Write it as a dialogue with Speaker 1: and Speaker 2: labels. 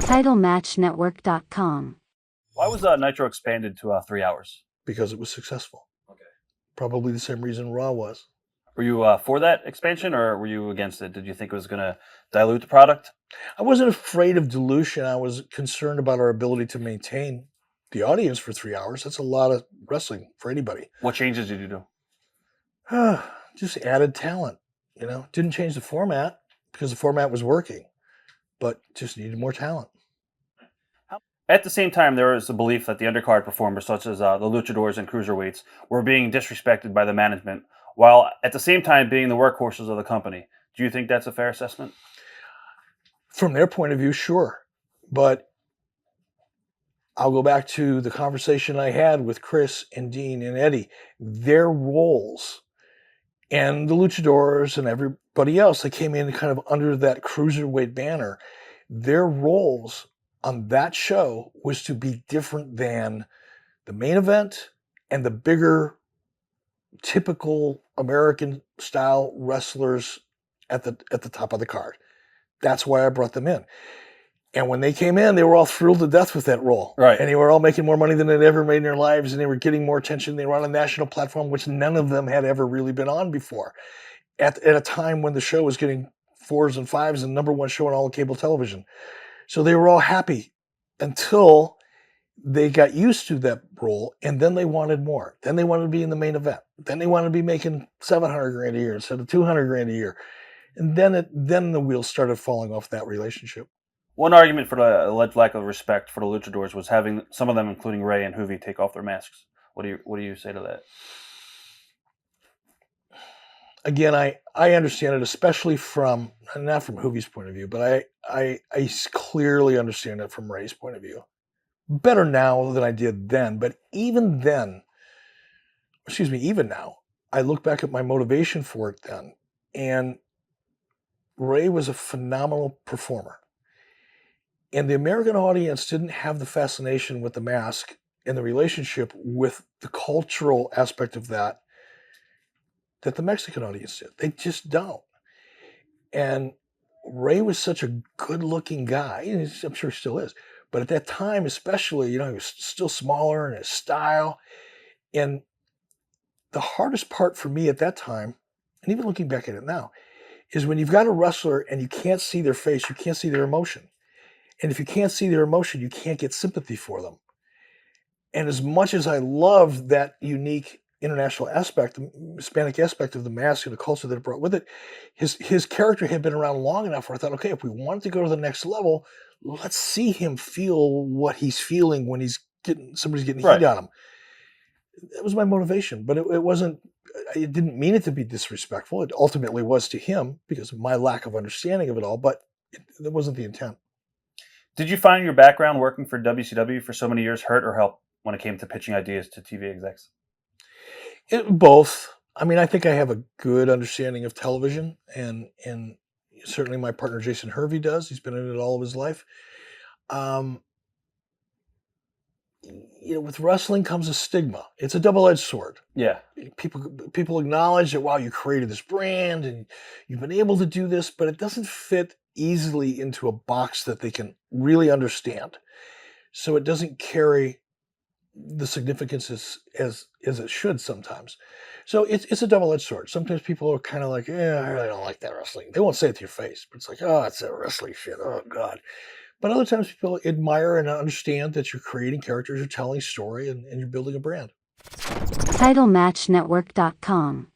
Speaker 1: TitleMatchNetwork.com.
Speaker 2: Why was Nitro expanded to 3 hours?
Speaker 3: Because it was successful.
Speaker 2: Okay.
Speaker 3: Probably the same reason Raw was.
Speaker 2: Were you for that expansion, or were you against it? Did you think it was going to dilute the product?
Speaker 3: I wasn't afraid of dilution. I was concerned about our ability to maintain the audience for 3 hours. That's a lot of wrestling for anybody.
Speaker 2: What changes did you do?
Speaker 3: Just added talent, you know. Didn't change the format because the format was working, but just needed more talent.
Speaker 2: At the same time, there was a belief that the undercard performers, such as the luchadors and cruiserweights, were being disrespected by the management, while at the same time being the workhorses of the company. Do you think that's a fair assessment?
Speaker 3: From their point of view, sure. But I'll go back to the conversation I had with Chris and Dean and Eddie. Their roles and the luchadors and everybody else that came in kind of under that cruiserweight banner, their roles on that show was to be different than the main event and the bigger, typical American style wrestlers at the top of the card. That's why I brought them in. And when they came in, they were all thrilled to death with that role.
Speaker 2: Right.
Speaker 3: And they were all making more money than they'd ever made in their lives, and they were getting more attention. They were on a national platform, which none of them had ever really been on before. At a time when the show was getting 4s and 5s and #1 show on all of cable television. So they were all happy until they got used to that role, and then they wanted more. Then they wanted to be in the main event. Then they wanted to be making $700,000 a year instead of $200,000 a year. And then the wheels started falling off that relationship.
Speaker 2: One argument for the alleged lack of respect for the luchadors was having some of them, including Rey and Hoovy, take off their masks. What do you say to that?
Speaker 3: Again, I understand it, especially from, not from Hoovy's point of view, but I clearly understand it from Rey's point of view. Better now than I did then, but even now, I look back at my motivation for it then, and Rey was a phenomenal performer. And the American audience didn't have the fascination with the mask and the relationship with the cultural aspect of that the Mexican audience did. They just don't. And Rey was such a good-looking guy, and I'm sure he still is, but at that time especially, you know, he was still smaller in his style. And the hardest part for me at that time, and even looking back at it now, is when you've got a wrestler and you can't see their face, you can't see their emotion. And if you can't see their emotion, you can't get sympathy for them. And as much as I love that unique international aspect, the Hispanic aspect of the mask and the culture that it brought with it, his character had been around long enough where I thought, okay, if we wanted to go to the next level, let's see him feel what he's feeling when somebody's getting heat on him. That was my motivation, but it wasn't. I didn't mean it to be disrespectful. It ultimately was to him because of my lack of understanding of it all, but that wasn't the intent.
Speaker 2: Did you find your background working for WCW for so many years hurt or help when it came to pitching ideas to TV execs?
Speaker 3: Both. I mean, I think I have a good understanding of television, and certainly my partner Jason Hervey does. He's been in it all of his life. You know, with wrestling comes a stigma. It's a double-edged sword.
Speaker 2: Yeah.
Speaker 3: People acknowledge that, wow, you created this brand and you've been able to do this, but it doesn't fit easily into a box that they can really understand. So it doesn't carry the significance as it should sometimes. So it's a double-edged sword. Sometimes people are kind of like, yeah, I really don't like that wrestling. They won't say it to your face, but it's like, oh, it's that wrestling shit. Oh, God. But other times people admire and understand that you're creating characters, you're telling a story, and you're building a brand.
Speaker 1: TitleMatchNetwork.com.